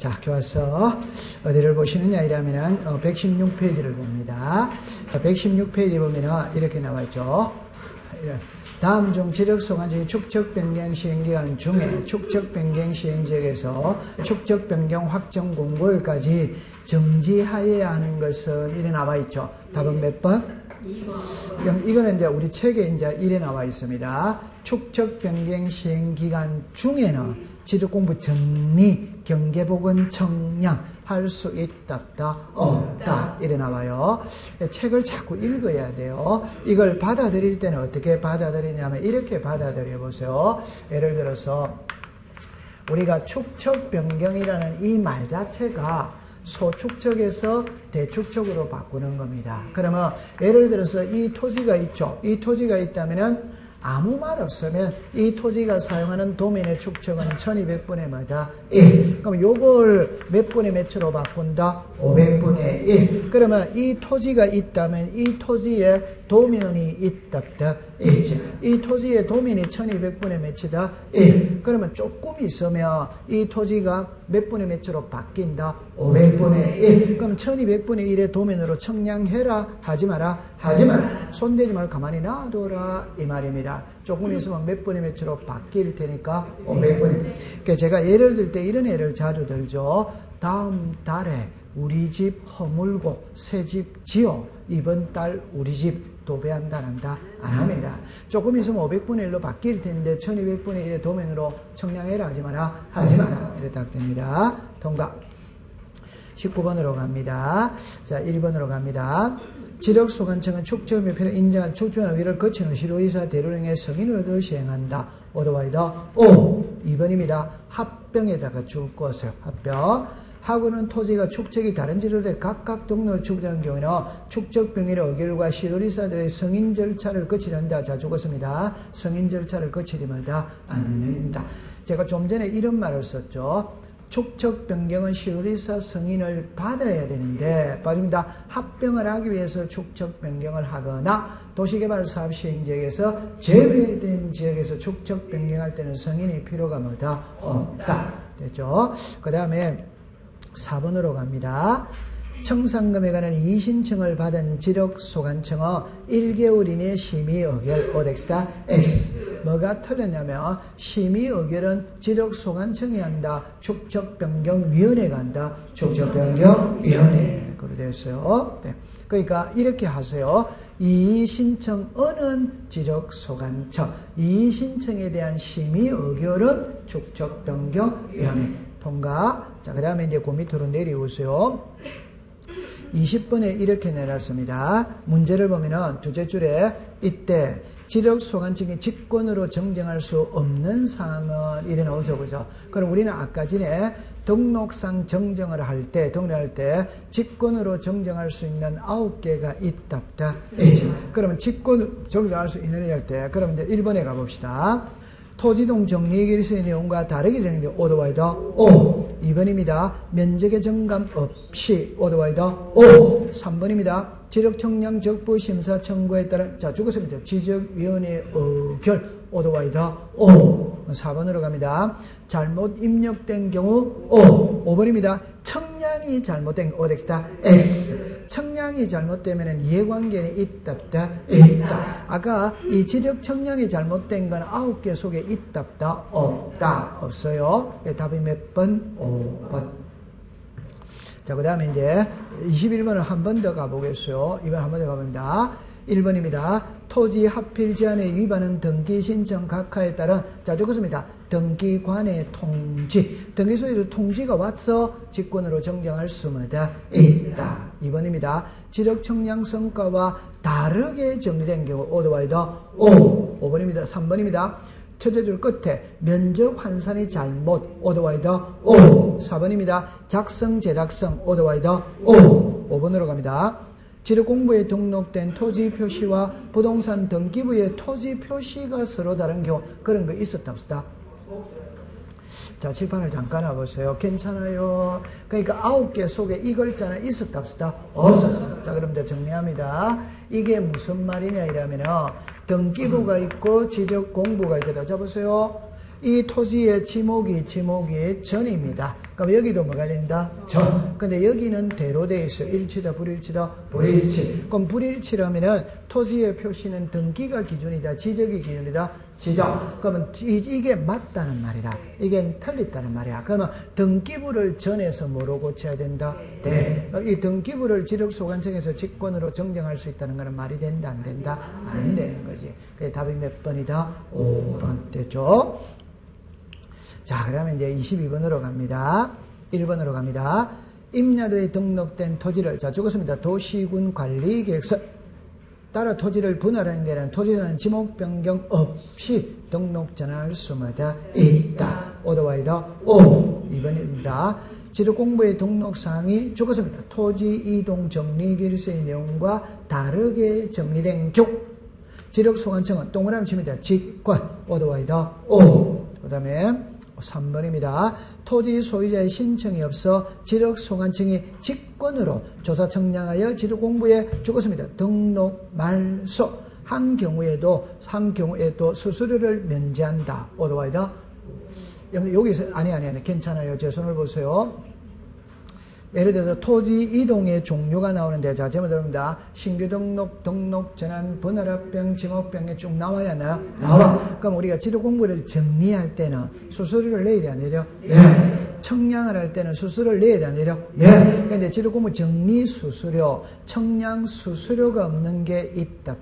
자, 좋았어. 어디를 보시느냐 이러면은 116페이지를 봅니다. 자, 116페이지 보면은 이렇게 나와있죠. 다음 중 지력소관청이 축적변경 시행기간 중에 축적변경 시행지역에서 축적변경 확정 공고일까지 정지하여야 하는 것은 이래 나와있죠. 답은 몇 번? 2번. 이거는 이제 우리 책에 이제 이래 나와 있습니다. 축적변경 시행기간 중에는 지적공부 정리, 경계보건 청량 할 수 있다, 없다 이래 나와요. 책을 자꾸 읽어야 돼요. 이걸 받아들일 때는 어떻게 받아들이냐면 이렇게 받아들여 보세요. 예를 들어서 우리가 축적변경이라는 이 말 자체가 소축적에서 대축적으로 바꾸는 겁니다. 그러면 예를 들어서 이 토지가 있죠. 이 토지가 있다면은 아무 말 없으면 이 토지가 사용하는 도면의 축적은 1200분의 뭐다? 1. 그럼 요걸 몇 분의 몇으로 바꾼다? 500분의 1. 그러면 이 토지가 있다면 이 토지에 도면이 있답다. 1. 이 토지의 도면이 1200분의 몇이다? 1. 그러면 조금 있으면 이 토지가 몇 분의 몇으로 바뀐다? 500분의 1. 그럼 1200분의 1의 도면으로 청량해라? 하지 마라? 하지 마라. 손대지 말고 가만히 놔둬라. 이 말입니다. 조금 있으면 몇 분의 몇으로 바뀔 테니까 500분의. 그러니까 제가 예를 들 때 이런 예를 자주 들죠. 다음 달에 우리 집 허물고 새 집 지어. 이번 달 우리 집 도배한다 안 한다? 안 합니다. 조금 있으면 500분의 1로 바뀔 텐데 1200분의 1의 도면으로 청량해라 하지 마라? 하지 마라. 이렇게 딱 됩니다. 통과. 19번으로 갑니다. 자, 1번으로 갑니다. 지력소관청은 축적묘표를 인정한 축적묘기를 거치는 시도의사 대로령의 승인을 시행한다. 오더와이더 O. 2번입니다. 합병에다가 줄 것을 합병. 하고는 토지가 축적이 다른 지로에 각각 등록을 축적한 경우에는 축적병일의 의결과 시도의사들의 승인 절차를 거치는다. 자, 죽었습니다. 승인 절차를 거치리마다 않는다. 제가 좀 전에 이런 말을 썼죠. 축적 변경은 시도의사 승인을 받아야 되는데 빠집니다. 합병을 하기 위해서 축적 변경을 하거나 도시개발사업 시행지역에서 제외된 지역에서 축적 변경할 때는 승인이 필요가 뭐다? 없다. 됐죠? 그 다음에 4번으로 갑니다. 청산금에 관한 이의신청을 받은 지력소관청은 1개월 이내 심의의결 오덱스다 X. 뭐가 틀렸냐면 심의의결은 지력소관청이 한다. 축적변경위원회가 한다. 축적변경위원회. 그렇게 되어 있어요. 네. 그러니까 이렇게 하세요. 이의신청은 지력소관청, 이의신청에 대한 심의의결은 축적변경위원회. 통과. 자, 그 다음에 이제 그 밑으로 내려오세요. 20번에 이렇게 내놨습니다. 문제를 보면은 두째 줄에 이때 지력소관청이 직권으로 정정할 수 없는 사항은 이래 나오죠. 그죠? 그럼 우리는 아까 전에 등록상 정정을 할 때, 등록할 때 직권으로 정정할 수 있는 9개가 있답다. 그러면 직권으로 정정할 수 있는 일 할 때, 그럼 이제 1번에 가봅시다. 토지동 정리계획서의 내용과 다르게 되는데 오더와이더 O. 2번입니다. 면적의 정감 없이 오더와이더 O. 3번입니다. 지력청량 적부심사 청구에 따른 자 죽었습니다. 지적위원회 의결 오더와이더 O. 4번으로 갑니다. 잘못 입력된 경우 O. 5번입니다. 청량이 잘못된 오덱스다 X. 청량이 잘못되면 이해관계는 있답다 있다. 아까 이 지적 청량이 잘못된 건 9개 속에 있답다 없다 없어요. 답이 몇 번? 5번. 자, 그 다음에 이제 21번을 한 번 더 가보겠어요. 이번 한 번 더 가봅니다. 1번입니다. 토지 합필 제한에 위반은 등기 신청 각하에 따른 자 적었습니다. 등기관의 통지. 등기소에도 통지가 와서 직권으로 정정할 수마다 있다. 2번입니다. 지적 청량 성과와 다르게 정리된 경우 오더와이더 O. 5번입니다. 3번입니다. 첫째 줄 끝에 면적 환산이 잘못 오더와이더 O. 4번입니다. 작성 제작성 오더와이더 O. 5번으로 갑니다. 지력공부에 등록된 토지 표시와 부동산 등기부의 토지 표시가 서로 다른 경우 그런 거 있었다 없었다? 자, 칠판을 잠깐 와보세요. 괜찮아요. 그러니까 9개 속에 이 글자는 있었다 없었다? 없었어. 자, 그럼 이제 정리합니다. 이게 무슨 말이냐 이러면은 등기부가 있고 지적공부가 있다. 자, 보세요. 이 토지의 지목이 전입니다. 그럼 여기도 뭐가 된다? 정. 근데 여기는 대로 돼 있어. 일치다, 불일치다, 불일치. 그럼 불일치라면은 토지의 표시는 등기가 기준이다, 지적이 기준이다, 지적. 그러면 이게 맞다는 말이라. 이게 틀렸다는 말이야. 그러면 등기부를 전해서 뭐로 고쳐야 된다? 네. 이 등기부를 지력소관청에서 직권으로 정정할 수 있다는 것은 말이 된다, 안 된다? 안 되는 거지. 그게 답이 몇 번이다? 5번 됐죠? 자, 그러면 이제 22번으로 갑니다. 1번으로 갑니다. 임야도에 등록된 토지를, 자, 적었습니다. 도시군 관리계획서. 따라 토지를 분할하는 게 아니라 토지는 지목 변경 없이 등록 전환할 수마다 있다. 오더와이더 5. 2번입니다. 지력공부의 등록사항이 적었습니다. 토지 이동 정리 길서의 내용과 다르게 정리된 경우 지력소관청은 동그라미 칩니다. 직권. 오더와이더 5. 그 다음에 3번입니다. 토지 소유자의 신청이 없어 지력소관청이 직권으로 조사 청량하여 지력공부에 적었습니다. 등록 말소. 한 경우에도 수수료를 면제한다. 오더와이더. 여기서 아니 괜찮아요. 제 손을 보세요. 예를 들어서 토지 이동의 종류가 나오는데, 자, 제목 들어봅니다. 신규 등록, 전환, 분할합병, 지목병에 쭉 나와야 하나요? 나와. 그럼 우리가 지도 공부를 정리할 때는 수수료를 내야 돼, 안 내려? 네. 청량을 할 때는 수수료를 내야 돼, 안 내려? 네. 근데 지도 공부 정리 수수료, 청량 수수료가 없는 게 있다.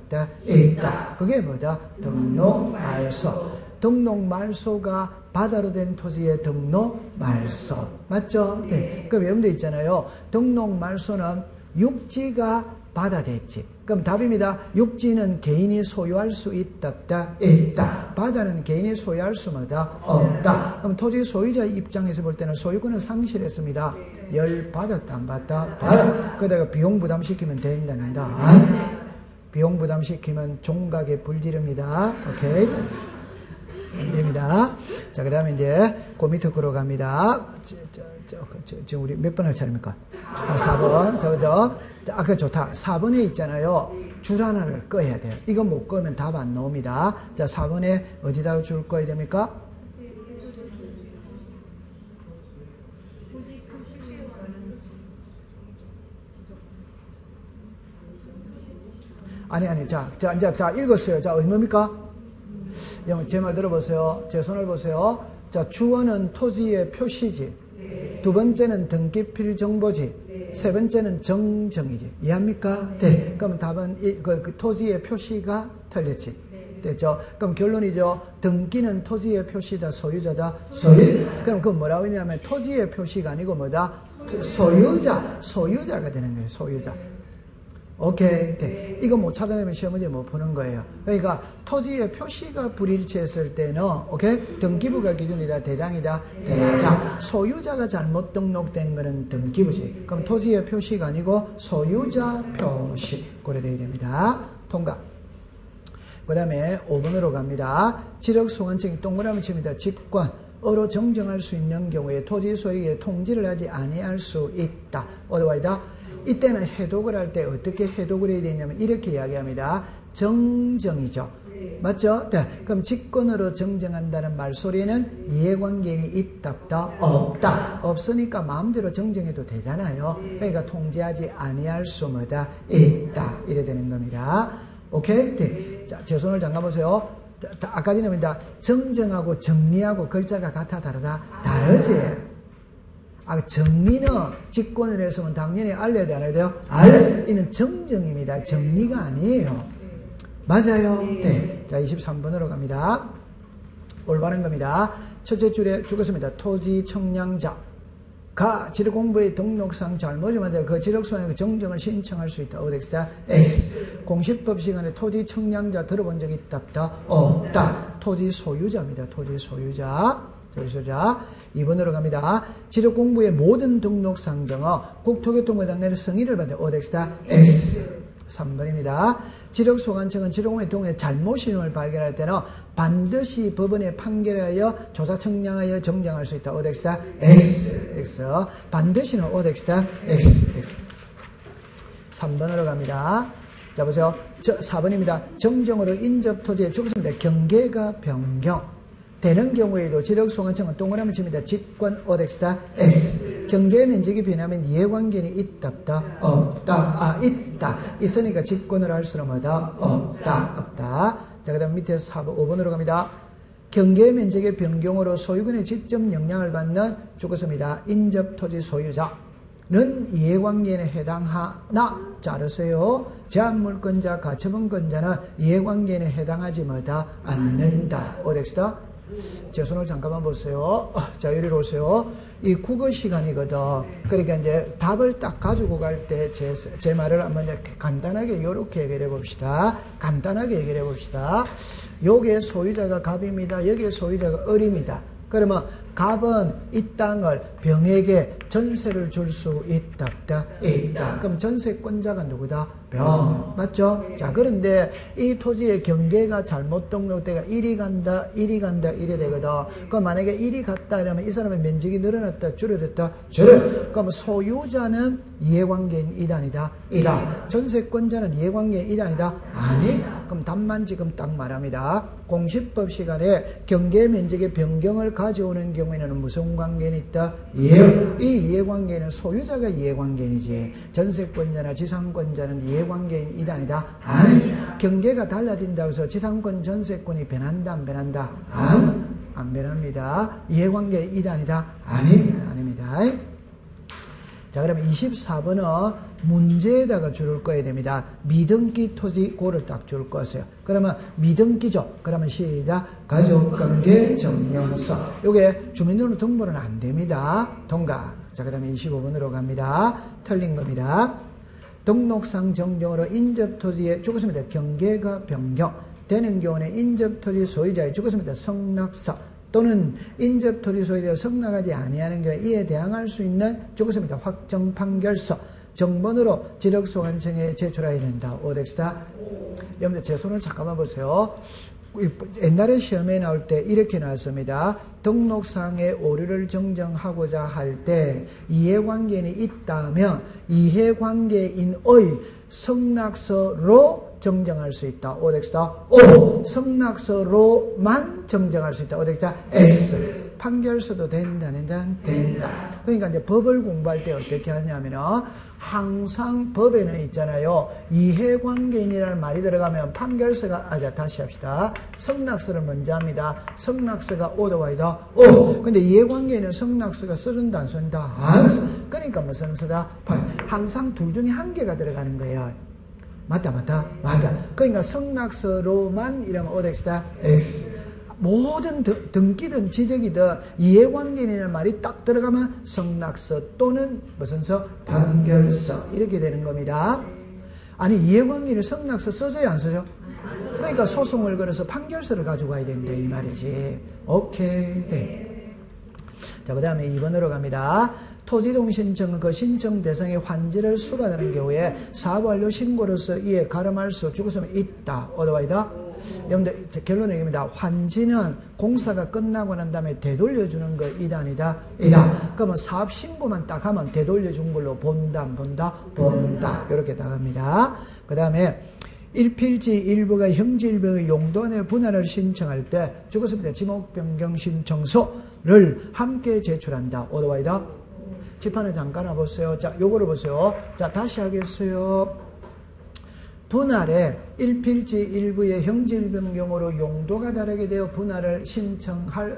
그게 뭐다? 등록 말소. 등록 말소가 바다로 된 토지의 등록 말소. 맞죠? 네. 그럼 여러분들 있잖아요. 등록 말소는 육지가 바다 됐지. 그럼 답입니다. 육지는 개인이 소유할 수 있다. 바다는 개인이 소유할 수마다 없다. 그럼 토지 소유자 입장에서 볼 때는 소유권을 상실했습니다. 열 받았다, 안 받았다? 받았다. 그러다가 비용 부담시키면 된다, 안 된다? 비용 부담시키면 종각에 불지릅니다. 오케이? 안 됩니다. 자, 그 다음에 이제 그 밑에 거로 갑니다. 지금 우리 몇 번 할 차례입니까? 4번. 더. 아까 좋다. 4번에 있잖아요. 줄 하나를 꺼야 돼요. 이거 못 꺼면 답 안 나옵니다. 자, 4번에 어디다가 줄 꺼야 됩니까? 아니. 자, 읽었어요. 자, 뭡니까? 제 말 들어보세요. 제 손을 보세요. 자, 주어는 토지의 표시지. 두 번째는 등기필 정보지. 세 번째는 정정이지. 이해합니까? 네. 그럼 답은 그 토지의 표시가 틀렸지. 됐죠? 그럼 결론이죠. 등기는 토지의 표시다, 소유자다, 소유. 그럼 그건 뭐라고 했냐면 토지의 표시가 아니고 뭐다? 소유자가 되는 거예요. 소유자. 오케이. 네. 이거 못 찾아내면 시험 문제 못 푸는 거예요. 그러니까 토지의 표시가 불일치했을 때는 오케이? 등기부가 기준이다, 대장이다, 대장. 소유자가 잘못 등록된 거는 등기부지. 그럼 토지의 표시가 아니고 소유자 표시. 고려되어야 됩니다. 통과. 그 다음에 5번으로 갑니다. 지력소관청이 동그라미 칩니다. 직권으로 정정할 수 있는 경우에 토지 소유에 통지를 하지 아니할 수 있다. 어디와이다? 이때는 해독을 할 때 어떻게 해독을 해야 되냐면 이렇게 이야기합니다. 정정이죠. 맞죠? 네. 그럼 직권으로 정정한다는 말소리는 이해관계인이 있다, 없다. 없으니까 마음대로 정정해도 되잖아요. 그러니까 통지하지 아니할 수마다 있다. 이래 되는 겁니다. 오케이? 네. 자, 제 손을 잠가보세요. 아까 전에입니다. 정정하고 정리하고 글자가 같아, 다르다? 다르지. 정리는 직권을 했으면 당연히 알려야 돼, 안 해야 돼요? 이는 정정입니다. 정리가 아니에요. 맞아요? 네. 자, 23번으로 갑니다. 올바른 겁니다. 첫째 줄에 죽었습니다. 토지 청량자가 지력공부의 등록상 잘못이면 그 지력소에 정정을 신청할 수 있다. 어디다? X. 공시법 시간에 토지 청량자 들어본 적 있다? 없다. 토지 소유자입니다. 토지 소유자. 2번으로 갑니다. 지력공부의 모든 등록상정은 국토교통부에 내려 승인을 받는 ODX다. X. 3번입니다. 지력소관청은 지력공부의 등록에 잘못임을 발견할 때는 반드시 법원에 판결하여 조사 청량하여 정정할 수 있다. ODX다. X. 반드시는 ODX다. X. 3번으로 갑니다. 자, 보세요. 4번입니다. 정정으로 인접토지에 죽었습니다. 경계가 변경. 되는 경우에도 지력소관청은 동그라미 칩니다. 직권 어덱스다 X. 경계 면적이 변하면 이해관계는 있다 없다? 없다. 있다. 있으니까 직권을 할 수는 뭐다? 없다. 자, 그 다음 밑에서 4번, 5번으로 갑니다. 경계 면적의 변경으로 소유권의 직접 영향을 받는 주거습니다. 인접 토지 소유자는 이해관계에 해당하나? 자르세요. 제한물권자, 가처분권자는 이해관계에 해당하지 뭐다? 않는다. 어덱스다? 제 손을 잠깐만 보세요. 자, 이리로 오세요. 이 국어 시간이거든. 그러니까 이제 답을 딱 가지고 갈 때 제 말을 한번 간단하게 이렇게 얘기를 해봅시다. 간단하게 얘기를 해봅시다. 여기에 소유자가 갑입니다. 여기에 소유자가 을입니다. 그러면 갑은 이 땅을 병에게 전세를 줄 수 있다, 없다? 있다. 그럼 전세권자가 누구다? 병. 맞죠? 자, 그런데 이 토지의 경계가 잘못 등록되가 1이 간다, 1이 간다, 이래 되거든. 그럼 만약에 1이 갔다 이러면 이 사람의 면적이 늘어났다, 줄어들었다? 그럼 소유자는 이해관계인 1단이다? 이다. 전세권자는 이해관계인 1단이다? 아니? 그럼 답만 지금 딱 말합니다. 공시법 시간에 경계 면적의 변경을 가져오는 경우에는 무슨 관계는 있다? 이 이해관계는 소유자가 이해관계이지 전세권자나 지상권자는 이해관계인 1단이다? 아니. 경계가 달라진다고 해서 지상권 전세권이 변한다 안 변한다? 안 변합니다. 이해관계인 1단이다? 아닙니다. 자, 그러면 24번은 문제에다가 줄을 꺼야 됩니다. 미등기 토지 고를 딱 줄 것이에요. 그러면 미등기죠. 그러면 시작. 가족관계 증명서. 요게 주민등록 등본은 안 됩니다. 통과. 자, 그 다음에 25번으로 갑니다. 틀린 겁니다. 등록상 정정으로 인접토지에 죽었습니다. 경계가 변경되는 경우는 인접토지 소유자의 죽었습니다. 성낙서. 또는 인접토지 소유자가 성낙하지 아니하는 경우에 이에 대항할 수 있는 죽었습니다. 확정 판결서 정본으로 지력소관청에 제출해야 된다. 오덱스다. 여러분들 제 손을 잠깐만 보세요. 옛날에 시험에 나올 때 이렇게 나왔습니다. 등록상의 오류를 정정하고자 할 때 이해관계는 있다면 이해관계인의 성낙서로 정정할 수 있다. 오덱스다. O. 성낙서로만 정정할 수 있다. 오덱스다. X. 판결서도 된다. 그러니까 이제 법을 공부할 때 어떻게 하냐면은 항상 법에는 있잖아요. 이해관계인이라는 말이 들어가면 판결서가, 다시 합시다. 성낙서를 먼저 합니다. 성낙서가 오더와이다. 오. 근데 이해관계인은 성낙서가 쓰는다, 안 쓴다? 안 써. 그러니까 무슨 쓰다? 항상 둘 중에 한 개가 들어가는 거예요. 맞다. 그러니까 성낙서로만 이러면 오덱스다. X. 모든 등기든 지적이든 이해관계인이라는 말이 딱 들어가면 성낙서 또는 무슨 서? 판결서. 이렇게 되는 겁니다. 아니, 이해관계인이 성낙서 써줘요, 안 써줘? 그러니까 소송을 걸어서 판결서를 가지고 와야 된다, 이 말이지. 오케이. 네. 자, 그 다음에 2번으로 갑니다. 토지동신청은 그 신청 대상의 환지를 수반하는 경우에 사업완료 신고로서 이에 가름할 수 죽었으면 있다. 어디와이다? 여러분들 결론은 이겁니다. 환지는 공사가 끝나고 난 다음에 되돌려주는 거 이다. 그러면 사업 신고만 딱 하면 되돌려준 걸로 본다. 이렇게 나갑니다. 그 다음에 일필지 일부가 형질병의 용도 내 분할을 신청할 때 죽었습니다. 지목변경 신청서를 함께 제출한다. 어디와이다? 지판을 잠깐 와보세요. 자, 요거를 보세요. 자, 다시 하겠어요. 분할에 일필지 일부의 형질 변경으로 용도가 다르게 되어 분할을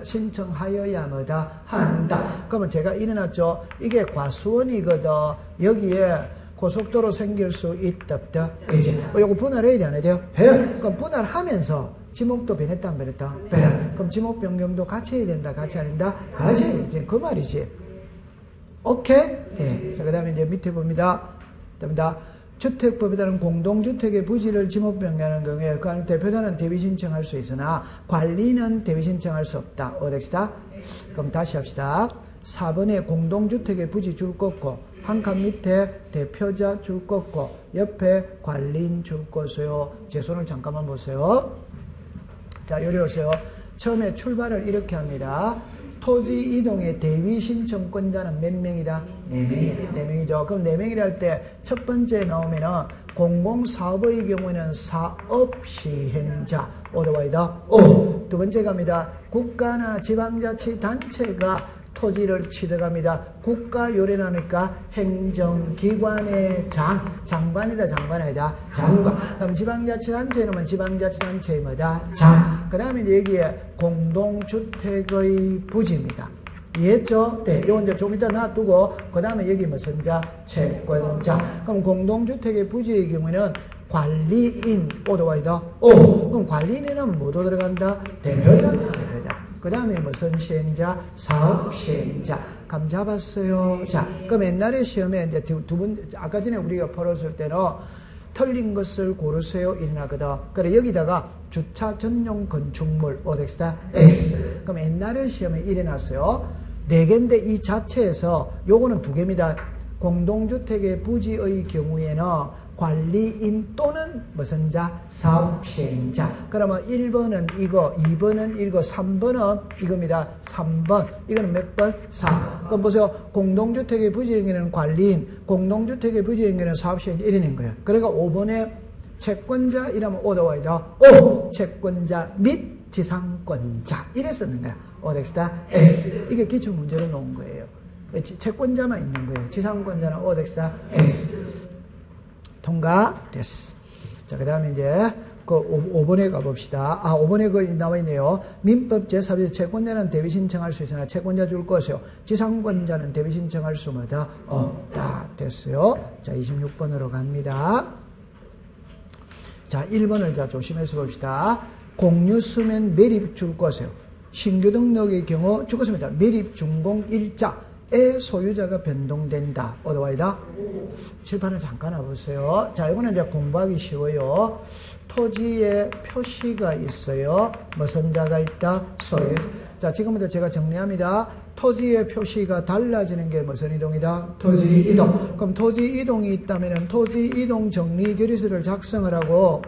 신청하여야 뭐다? 한다. 그러면 제가 이래놨죠. 이게 과수원이거든. 여기에 고속도로 생길 수 있다, 없다? 이제. 요거 분할해야 돼, 안 해야 돼요? 해요. 그럼 분할하면서 지목도 변했다, 안 변했다? 변했다. 그럼 지목 변경도 같이 해야 된다, 같이 안 된다? 같이 해야지. 그 말이지. 오케이? 네. 자, 그 다음에 이제 밑에 봅니다. 주택법에 따른 공동주택의 부지를 지목 변경하는 경우에 그 안에 대표자는 대비 신청할 수 있으나 관리는 대비 신청할 수 없다. 어덱스다? 그럼 다시 합시다. 4번에 공동주택의 부지 줄 것고 한 칸 밑에 대표자 줄 것고 옆에 관리인 줄 것이요. 제 손을 잠깐만 보세요. 자, 여기 오세요. 처음에 출발을 이렇게 합니다. 토지 이동의 대위 신청권자는 몇 명이다? 4명이다. 4명이죠. 그럼 4명이라 할 때 첫 번째 나오면은 공공사업의 경우에는 사업시행자 오더와이다. 두 번째 갑니다. 국가나 지방자치단체가 토지를 취득합니다. 국가 요래나니까 행정기관의 장관이다, 장관이다, 장관. 그럼 지방자치단체는 지방자치단체의 뭐다? 그 다음에 여기에 공동주택의 부지입니다. 이해했죠? 네, 요건 이제 좀 이따 놔두고, 그 다음에 여기 무슨 자? 채권자. 그럼 공동주택의 부지의 경우에는 관리인, 오더와이다. 그럼 관리인에는 뭐도 들어간다? 대표자, 대표자. 그 다음에 무슨 시행자? 사업 시행자. 감 잡았어요. 자, 그럼 옛날에 시험에 이제 두 번, 아까 전에 우리가 풀었을 때는 틀린 것을 고르세요. 이래나거든. 그래, 여기다가 주차 전용 건축물, 오덱스다, X. 그럼 옛날에 시험에 이래놨어요. 4개인데 이 자체에서 요거는 2개입니다. 공동주택의 부지의 경우에는 관리인 또는 무슨 자? 사업시행자. 그러면 1번은 이거, 2번은 이거, 3번은 이겁니다. 3번. 이거는 몇 번? 3. 그럼 보세요. 공동주택의 부지의 경우에는 관리인, 공동주택의 부지의 경우에는 사업시행자 이러는 거예요. 그러니까 5번에 채권자 이라면 오더와이다. 채권자 및 지상권자. 이래 쓰는 거야. 오덱스다 S. 이게 기출문제로 놓은 거예요. 채권자만 있는 거예요. 지상권자는 오덱스다 S. 통과됐어. 자, 그 다음에 이제 그 5번에 가봅시다. 5번에 그 나와 있네요. 민법 제4조 채권자는 대위 신청할 수 있으나 채권자 줄 것이요. 지상권자는 대위 신청할 수 뭐다? 없다. 됐어요. 자, 26번으로 갑니다. 자, 1번을 자, 조심해서 봅시다. 공유 수면 매립 줄 것이요. 신규 등록의 경우 줄 것입니다. 매립 준공 일자의 소유자가 변동된다. 어디와이다? 칠판을 잠깐 와보세요. 자, 이거는 이제 공부하기 쉬워요. 토지에 표시가 있어요. 무슨 자가 있다? 소유. 자, 지금부터 제가 정리합니다. 토지의 표시가 달라지는 게 무슨 이동이다? 토지 이동. 그럼 토지 이동이 있다면 토지 이동 정리 결의서를 작성을 하고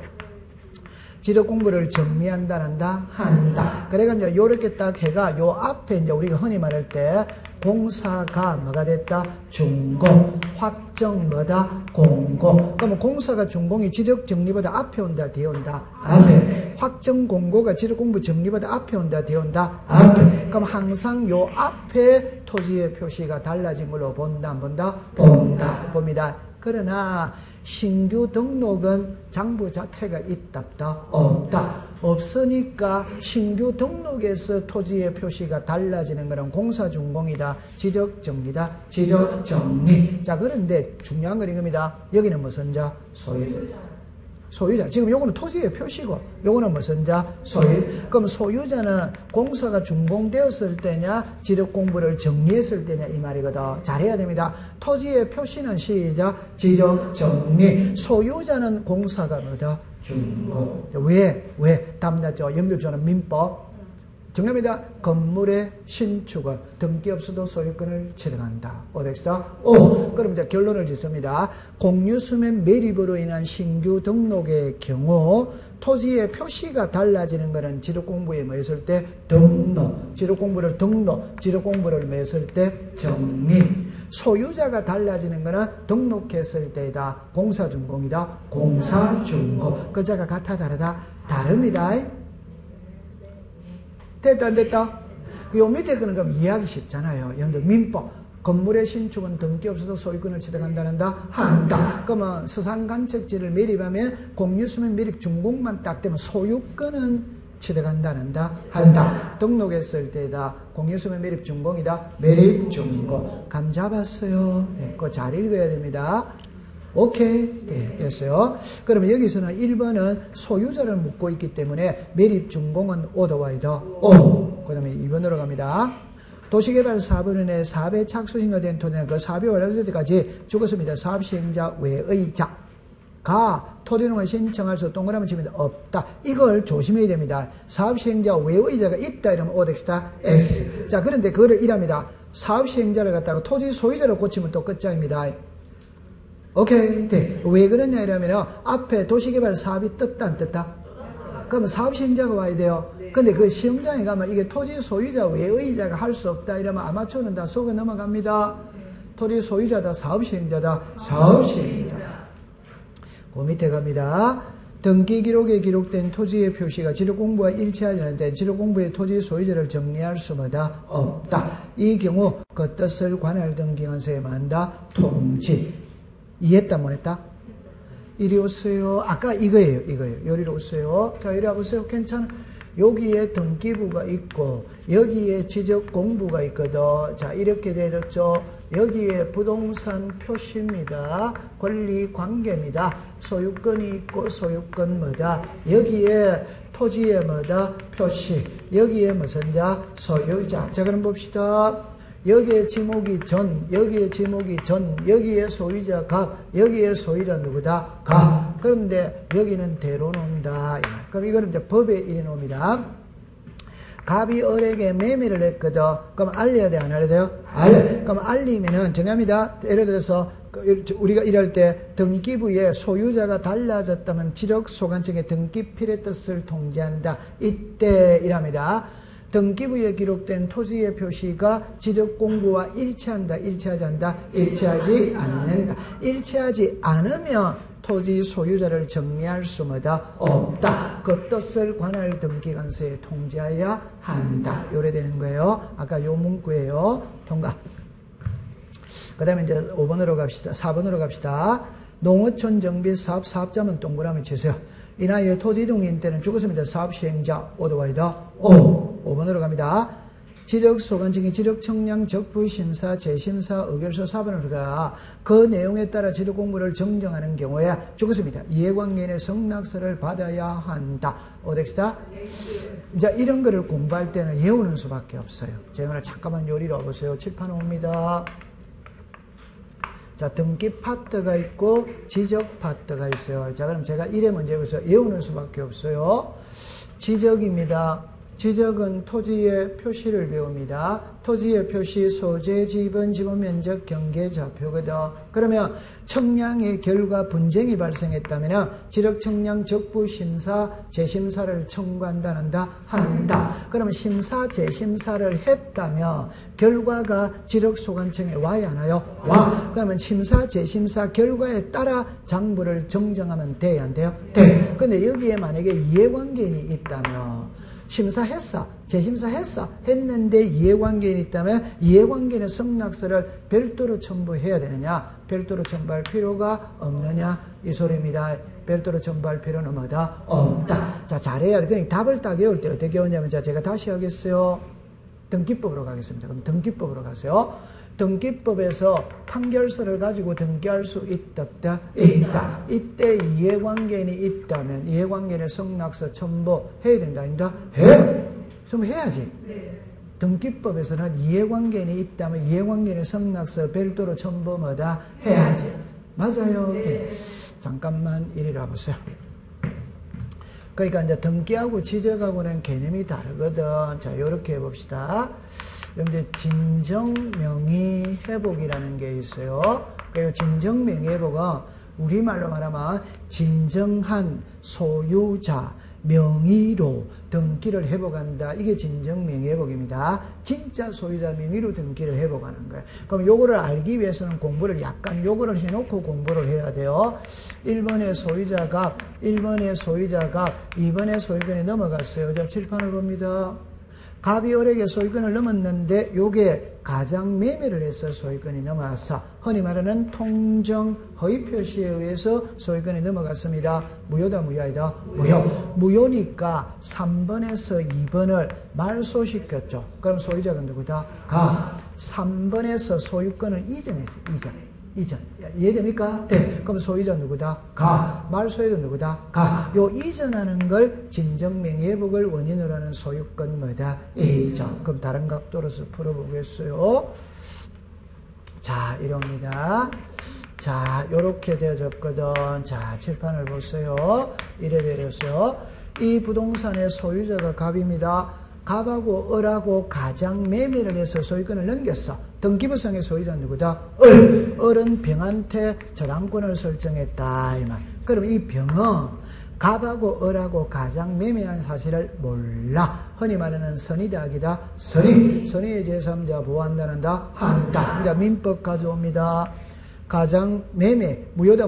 지적 공부를 정리한다, 한다. 그래가 이제 요렇게 딱 해가 요 앞에 이제 우리가 흔히 말할 때 공사가 뭐가 됐다? 준공. 확정 뭐다? 공고. 그러면 공사가 준공이 지적 정리보다 앞에 온다, 뒤에 온다? 앞에. 확정 공고가 지적 공부 정리보다 앞에 온다, 뒤에 온다? 앞에. 그럼 항상 요 앞에 토지의 표시가 달라진 걸로 본다, 안 본다? 본다. 봅니다. 그러나 신규 등록은 장부 자체가 있다, 없다. 없으니까 신규 등록에서 토지의 표시가 달라지는 것은 공사준공이다, 지적정리다, 지적정리. 자, 그런데 중요한 건 이겁니다. 여기는 무슨 자? 소유자. 소유자. 지금 요거는 토지의 표시고, 요거는 무슨 자? 소유. 그럼 소유자는 공사가 준공되었을 때냐, 지적 공부를 정리했을 때냐, 이 말이거든. 잘해야 됩니다. 토지의 표시는 시작, 지적 정리. 소유자는 공사가 뭐다? 준공. 왜? 답났죠? 연결조는 민법. 정답입니다. 건물의 신축은 등기 없어도 소유권을 취득한다. 오덱스다. 그럼 이제 결론을 짓습니다. 공유수면 매립으로 인한 신규 등록의 경우 토지의 표시가 달라지는 것은 지적공부에 뭐였을 때? 등록. 지적공부를 등록. 지적공부를 뭐였을 때? 정리. 소유자가 달라지는 것은 등록했을 때이다. 공사준공이다. 공사준공. 글자가 같아 다르다? 다릅니다. 됐다, 안 됐다? 요 밑에 거는 그럼 이해하기 쉽잖아요. 여러분들 민법. 건물의 신축은 등기 없어도 소유권을 취득한다는다? 한다. 그러면 서산간척지를 매립하면 공유수면 매립 준공만 딱 되면 소유권은 취득한다는다? 한다. 등록했을 때다. 공유수면 매립 준공이다. 매립 준공. 감 잡았어요. 네, 그거 잘 읽어야 됩니다. 오케이. 네, 됐어요. 그러면 여기서는 1번은 소유자를 묻고 있기 때문에 매립 준공은 오더와이더 그 다음에 2번으로 갑니다. 도시개발 4번에 사업에 착수신가 된 토지는 그 사업이 완료될 때까지 죽었습니다. 사업시행자 외의 자가 토지농을 신청할 수 동그라미 치면 없다. 이걸 조심해야 됩니다. 사업시행자 외의 자가 있다 이러면 오덱스다 S. 자, 그런데 그거를 이랍니다. 사업시행자를 갖다가 토지 소유자로 고치면 또 끝장입니다. 오케이. 네. 왜 그러냐 이러면 앞에 도시개발 사업이 떴다 안 떴다? 그러면 사업시행자가 와야 돼요. 근데 그 시험장에 가면 이게 토지 소유자 외의자가 할 수 없다 이러면 아마추어는 다 속아 넘어갑니다. 토지 소유자다, 사업시행자다, 사업시행자. 그 밑에 갑니다. 등기 기록에 기록된 토지의 표시가 지력 공부와 일치하지 않는데 지력 공부의 토지 소유자를 정리할 수마다 없다. 이 경우 그 뜻을 관할 등기관서에 만다 통지. 이해했다 못했다? 이리 오세요. 아까 이거예요. 여기로 오세요. 자, 이리 와보세요. 괜찮아. 여기에 등기부가 있고 여기에 지적 공부가 있거든. 자, 이렇게 되었죠. 여기에 부동산 표시입니다. 권리 관계입니다. 소유권이 있고 소유권 뭐다. 여기에 토지에 뭐다. 표시. 여기에 무슨 자? 소유자. 자, 그럼 봅시다. 여기에 지목이 전, 여기에 지목이 전, 여기에 소유자 갑, 여기에 소유자 누구다? 갑. 그런데 여기는 대로 놓는다. 그럼 이거는 이제 법에 이래 놓습니다. 갑이 을에게 매매를 했거든. 그럼 알려야 돼, 안 알려야 돼요? 알려. 그럼 알리면은 정합니다. 예를 들어서 우리가 일할 때 등기부에 소유자가 달라졌다면 지력소관청의 등기필의 뜻을 통지한다. 이때 이랍니다. 등기부에 기록된 토지의 표시가 지적공부와 일치한다, 일치하지 않는다, 일치하지 않는다. 일치하지 않으면 토지 소유자를 정리할 수마다 없다. 그 뜻을 관할 등기관서에 통지해야 한다. 요래 되는 거예요. 아까 요 문구예요. 통과. 그 다음에 이제 5번으로 갑시다. 4번으로 갑시다. 농어촌 정비 사업 사업자만 동그라미 치세요. 이 나이에 토지 이동인 때는 죽었습니다. 사업시행자 오도와이다. 5번으로 갑니다. 지력소관청이 지력청량 적부심사 재심사 의결서 4번을 가 그 내용에 따라 지력공부를 정정하는 경우에 죽었습니다. 이해관계인의 성낙서를 받아야 한다. 오덱스다. 이제 이런 거를 공부할 때는 외우는 수밖에 없어요. 제가 잠깐만 요리로 와보세요. 칠판 옵니다. 자, 등기 파트가 있고 지적 파트가 있어요. 자, 그럼 제가 이래 먼저 해보세요. 외우는 수밖에 없어요. 지적입니다. 지적은 토지의 표시를 배웁니다. 토지의 표시, 소재, 지분, 지분 면적, 경계, 좌표거든. 그러면 청량의 결과 분쟁이 발생했다면 지력 청량 적부 심사, 재심사를 청구한다, 한다. 그러면 심사, 재심사를 했다면 결과가 지력 소관청에 와야 하나요? 와. 그러면 심사, 재심사 결과에 따라 장부를 정정하면 돼야 안 돼요? 돼. 근데 여기에 만약에 이해관계인이 있다면 심사했어, 재심사했어, 했는데 이해관계인이 있다면 이해관계인의 성낙서를 별도로 첨부해야 되느냐? 별도로 첨부할 필요가 없느냐? 이 소리입니다. 별도로 첨부할 필요는 뭐다? 없다. 자, 잘해야 돼. 그러니까 답을 딱 외울 때 어떻게 외우냐면, 자, 제가 다시 하겠어요. 등기법으로 가겠습니다. 그럼 등기법으로 가세요. 등기법에서 판결서를 가지고 등기할 수 있다, 없다? 있다. 이때 이해관계인이 있다면 이해관계인의 성낙서 첨부해야 된다, 아닙니다? 해. 첨부해야지. 네. 등기법에서는 이해관계인이 있다면 이해관계인의 성낙서 별도로 첨부 뭐다? 해야지. 맞아요. 네. 잠깐만 이리 와보세요. 그러니까 이제 등기하고 지적하고는 개념이 다르거든. 자, 요렇게 해봅시다. 여러분들 진정명의 회복이라는 게 있어요. 그 진정명의 회복은 우리말로 말하면 진정한 소유자 명의로 등기를 회복한다. 이게 진정명의 회복입니다. 진짜 소유자 명의로 등기를 회복하는 거예요. 그럼 요거를 알기 위해서는 공부를 약간 요거를 해놓고 공부를 해야 돼요. 1번의 소유자가 1번의 소유자가 2번의 소유권이 넘어갔어요. 자, 칠판을 봅니다. 갑이 을에게 소유권을 넘었는데 요게 가장 매매를 해서 소유권이 넘어갔어. 흔히 말하는 통정 허위 표시에 의해서 소유권이 넘어갔습니다. 무효다, 무효이다? 무효. 무효니까 3번에서 2번을 말소시켰죠. 그럼 소유자가 누구다? 가. 3번에서 소유권을 이전했어. 이전. 이해됩니까? 네. 그럼 소유자 누구다? 가. 말소유자 누구다? 가. 요 이전하는 걸 진정명예회복을 원인으로 하는 소유권 뭐다? 이전. 그럼 다른 각도로서 풀어보겠어요. 자, 이럽니다. 자, 요렇게 되어졌거든. 자, 칠판을 보세요. 이래 되었어요. 이 부동산의 소유자가 갑입니다. 갑하고 을하고 가장 매매를 해서 소유권을 넘겼어. 등기부상의 소유자 누구다? 을. 을은 병한테 저당권을 설정했다. 이 말. 그럼 이 병은 갑하고 을하고 가장 매매한 사실을 몰라. 흔히 말하는 선이다 악이다. 선의 제3자 보한다는다. 한다. 이제 민법 가져옵니다. 가장 매매, 무효다.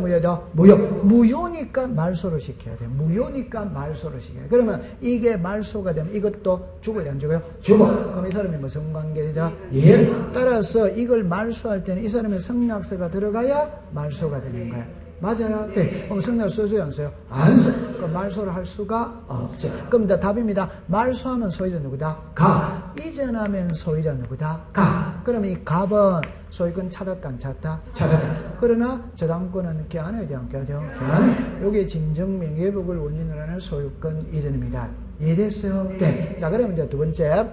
무효니까 말소를 시켜야 돼. 무효니까 말소를 시켜야 돼. 그러면 이게 말소가 되면 이것도 죽어야 안 죽어요? 죽어. 그럼 이 사람이 무슨 관계이다? 예. 따라서 이걸 말소할 때는 이 사람의 성낙서가 들어가야 말소가 되는 거야. 맞아요? 네. 그럼 성낙서 써줘요? 안 써요? 안 써. 그럼 말소를 할 수가 없죠. 그럼 답입니다. 말소하면 소유자 누구다? 가. 이전하면 소유자 누구다? 가. 그러면 이 갑은 소유권 찾았다, 안 찾았다? 찾았다. 그러나 저당권은 개안해야 돼, 안 개안해야 돼요? 개안. 요게 진정명예복을 원인으로 하는 소유권 이전입니다. 이해됐어요? 네. 자, 그러면 이제 두 번째.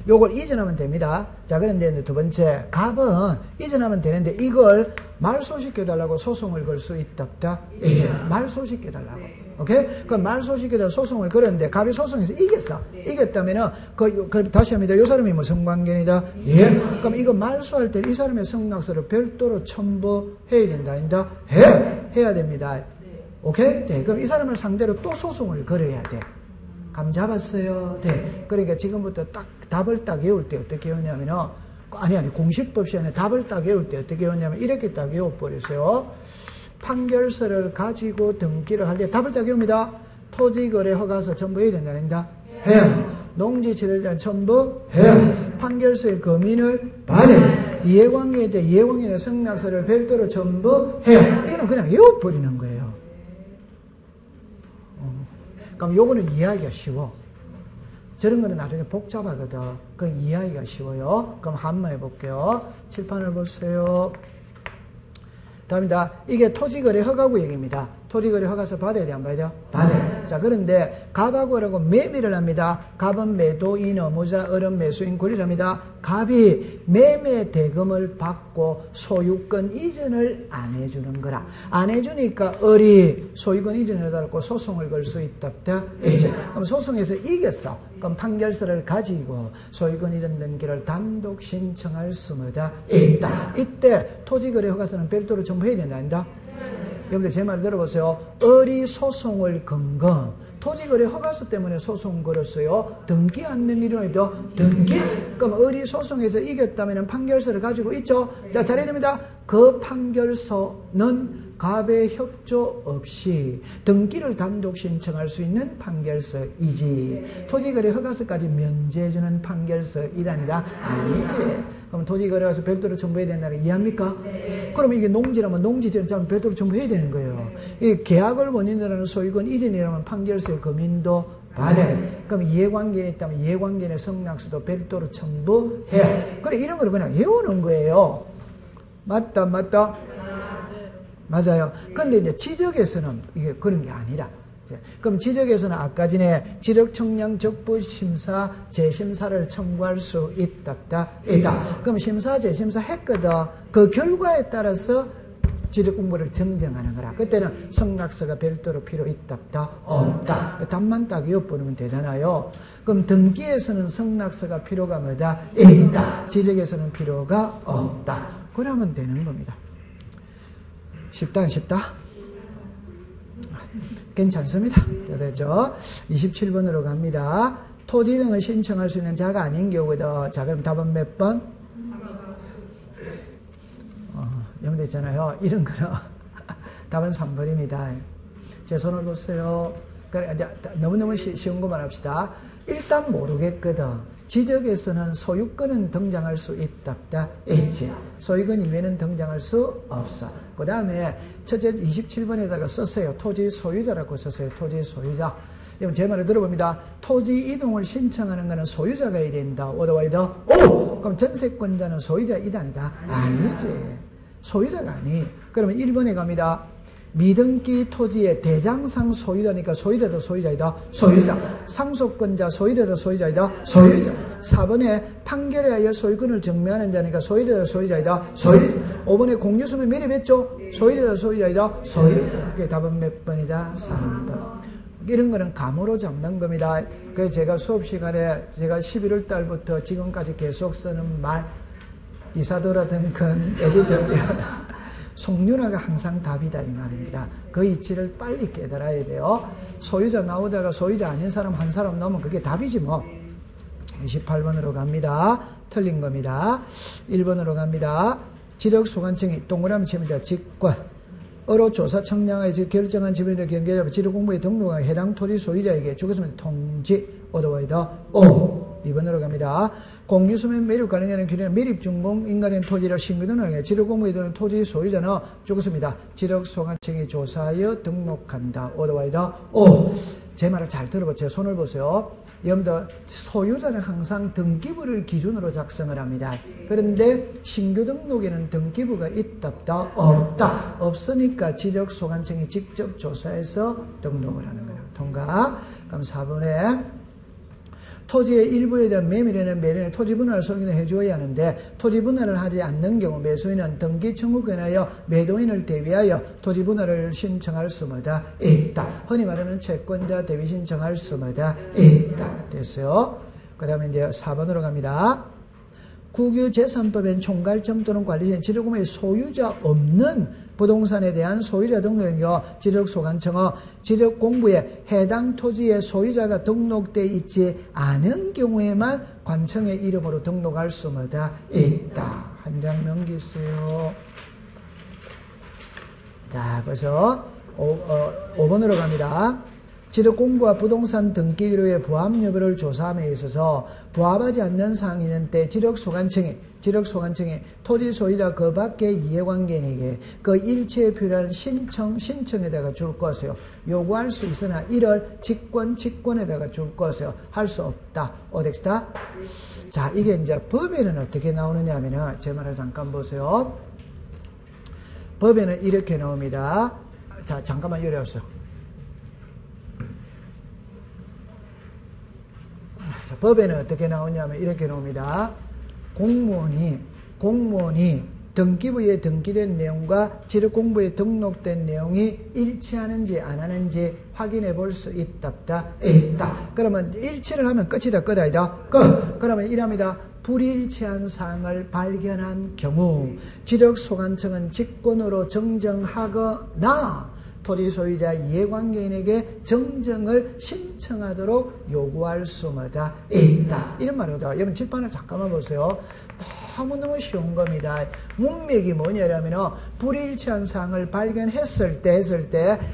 요걸 이전하면 됩니다. 자, 그런데 이제 두 번째, 갑은 이전하면 되는데 이걸 말소시켜달라고 소송을 걸 수 있다, 없다? 말소시켜달라고. 오케이? 그럼 말소시켜달라고 소송을 걸었는데 갑이 소송에서 이겼어. 이겼다면은, 다시 합니다. 이 사람이 무슨 관계이다? 예. 그럼 이거 말소할 때 이 사람의 성낙서를 별도로 첨부해야 된다, 아닌다? 해야 됩니다. 오케이? 네. 그럼 이 사람을 상대로 또 소송을 걸어야 돼. 감 잡았어요? 네. 그러니까 지금부터 답을 딱 외울 때 어떻게 외우냐면은, 공시법 시간에 답을 딱 외울 때 어떻게 외우냐면, 이렇게 딱 외워버렸어요. 판결서를 가지고 등기를 할 때 답을 딱 외웁니다. 토지거래 허가서 첨부해야 된다는다? 해야. 농지취득자 첨부해야. 판결서의 검인을 받아야. 이해관계에 대해 이해관계의 성낙서를 별도로 첨부해야. 이거는 그냥 외워버리는 거예요. 그럼 요거는 이해하기가 쉬워. 저런 거는 나중에 복잡하거든. 그건 이해하기가 쉬워요. 그럼 한번 해볼게요. 칠판을 보세요. 다음입니다. 이게 토지거래 허가구 얘기입니다. 토지거래 허가서 받아야 돼, 안 받아야 돼요? 받아요. 자, 그런데 갑하고라고 매매를 합니다. 갑은 매도인, 의무자, 을은 매수인, 구리를 합니다. 갑이 매매 대금을 받고 소유권 이전을 안 해주는 거라. 안 해주니까 을이 소유권 이전을 해달라고 소송을 걸 수 있다. 그럼 소송에서 이겼어. 그럼 판결서를 가지고 소유권 이전 등기를 단독 신청할 수마다 있다. 이때 토지거래 허가서는 별도로 첨부해야 된다, 아닌가? 여러분들 제 말 들어보세요. 을이 소송을 건 건 토지거래 허가서 때문에 소송 걸었어요. 등기 않는 일이라도 등기. 그럼 을이 소송에서 이겼다면 판결서를 가지고 있죠. 자, 잘해야 됩니다. 그 판결서는 갑의 협조 없이 등기를 단독 신청할 수 있는 판결서이지, 토지거래 허가서까지 면제해주는 판결서이란이다? 아니지. 그럼 토지거래 허가서 별도로 첨부해야 된다는 거 이해합니까? 네. 그럼 이게 농지라면 농지전자면 별도로 첨부해야 되는 거예요. 이 계약을 원인으로 하는 소유권 이전이라면 판결서의 검인도 받아야. 그럼 이해관계에 있다면 이해관계의 성낙서도 별도로 첨부해야. 그래, 이런 걸 그냥 외우는 거예요. 맞다? 맞아요. 근데 이제 지적에서는 이게 그런 게 아니라. 그럼 지적에서는 아까 전에 지적청량 적부심사 재심사를 청구할 수 있다. 그럼 심사 재심사 했거든. 그 결과에 따라서 지적 공부를 정정하는 거라. 그때는 성낙서가 별도로 필요 있다. 없다. 답만 딱 외워보면 되잖아요. 그럼 등기에서는 성낙서가 필요가 뭐다? 있다. 지적에서는 필요가 없다. 그러면 되는 겁니다. 쉽다? 괜찮습니다. 됐죠? 27번으로 갑니다. 토지 등을 신청할 수 있는 자가 아닌 경우거든. 자, 그럼 답은 몇 번? 여러분들 있잖아요. 이런 거는 답은 3번입니다. 제 손을 보세요. 그래, 너무너무 쉬운 것만 합시다. 일단 모르겠거든. 지적에서는 소유권은 등장할 수 있다. 있지. 소유권 이외에는 등장할 수 없어. 그 다음에 첫째 27번에다가 썼어요. 토지 소유자라고 썼어요. 토지 소유자. 여러분 제 말을 들어봅니다. 토지 이동을 신청하는 것은 소유자가 해야 된다. 오더와이더. 오! 그럼 전세권자는 소유자 이단이다. 아니지. 소유자가 아니. 그러면 1번에 갑니다. 미등기 토지의 대장상 소유자니까 소유자도 소유자이다. 소유자. 상속권자 소유자도 소유자이다. 소유자. 4번에 판결에 의하여 소유권을 증명하는 자니까 소유자도 소유자이다. 소유자. 5번에 공유수면 매립했죠. 소유자도 소유자이다. 소유자. 그게 답은 몇 번이다? 3번. 이런 거는 감으로 잡는 겁니다. 그래서 제가 수업 시간에 제가 11월 달부터 지금까지 계속 쓰는 말, 이사도라든 건 에디터면 송윤화가 항상 답이다 이 말입니다. 그 이치를 빨리 깨달아야 돼요. 소유자 나오다가 소유자 아닌 사람 한 사람 나오면 그게 답이지 뭐. 28번으로 갑니다. 틀린 겁니다. 1번으로 갑니다. 지력소관청이 동그라미 칩니다. 직권 어로 조사 청량하여 결정한 지분의 경계자 지력공부에 등록한 해당 토지 소유자에게 주거수면 통지 어드와이더 오. 2번으로 갑니다. 공유수면 매립 관련하는 규례는 매립 준공 인가된 토지를 신규 등록하여 지력공부에 드는 토지 소유자는 주거수입니다. 지력소관청이 조사하여 등록한다. 어드와이더 오. 제 말을 잘 들어보세요. 손을 보세요. 여러분들 소유자는 항상 등기부를 기준으로 작성을 합니다. 그런데 신규 등록에는 등기부가 있다 없다? 없다. 없으니까 지력소관청이 직접 조사해서 등록을 하는 거예요. 통과. 그럼 4번에 토지의 일부에 대한 매물에는 매도인의 토지 분할을 승인을 해주어야 하는데 토지 분할을 하지 않는 경우 매수인은 등기 청구권에 하여 매도인을 대비하여 토지 분할을 신청할 수마다 있다. 흔히 말하는 채권자 대비 신청할 수마다 있다. 됐어요. 그 다음에 이제 4번으로 갑니다. 국유재산법엔 총괄점 또는 관리인 지력공부의 소유자 없는 부동산에 대한 소유자 등록은요, 지력소관청은 지력공부에 해당 토지의 소유자가 등록되어 있지 않은 경우에만 관청의 이름으로 등록할 수마다 있다. 한 장 넘기세요. 자, 그래서 5번으로 갑니다. 지력공부와 부동산 등기기로의 부합 여부를 조사함에 있어서 부합하지 않는 사항이 있는 때 지력소관청이 토지 소유자 그 밖의 이해관계인에게 그 일체에 필요한 신청에다가 줄 것이요. 요구할 수 있으나 이를 직권에다가 줄 것이요. 할 수 없다. 어덱스다? 자, 이게 이제 법에는 어떻게 나오느냐 하면은, 제 말을 잠깐 보세요. 법에는 이렇게 나옵니다. 자, 잠깐만 요리하세요. 자, 법에는 어떻게 나오냐면 이렇게 나옵니다. 공무원이 등기부에 등기된 내용과 지력공부에 등록된 내용이 일치하는지 안 하는지 확인해 볼 수 있다. 있다. 그러면 일치를 하면 끝이다. 끝 아니다. 끝. 그러면 이랍니다. 불일치한 사항을 발견한 경우 지력소관청은 직권으로 정정하거나 토지 소유자 이해관계인에게 정정을 신청하도록 요구할 수마다 있다. 이런 말이거든요. 여러분 칠판을 잠깐만 보세요. 너무너무 쉬운 겁니다. 문맥이 뭐냐면 불일치한 사항을 발견했을 때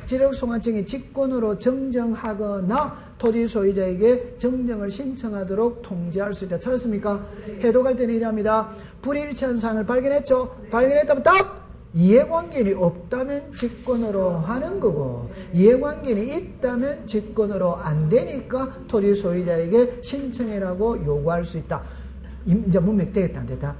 지력소관청이 직권으로 정정하거나 토지 소유자에게 정정을 신청하도록 통지할 수 있다. 찾았습니까? 해독할 때는 이랍니다. 불일치한 사항을 발견했죠? 발견했다면 답! 이해관계인이 없다면 직권으로 하는 거고 이해관계인이 있다면 직권으로 안 되니까 토지 소유자에게 신청해라고 요구할 수 있다. 이제 문맥 되겠다 안 됐다?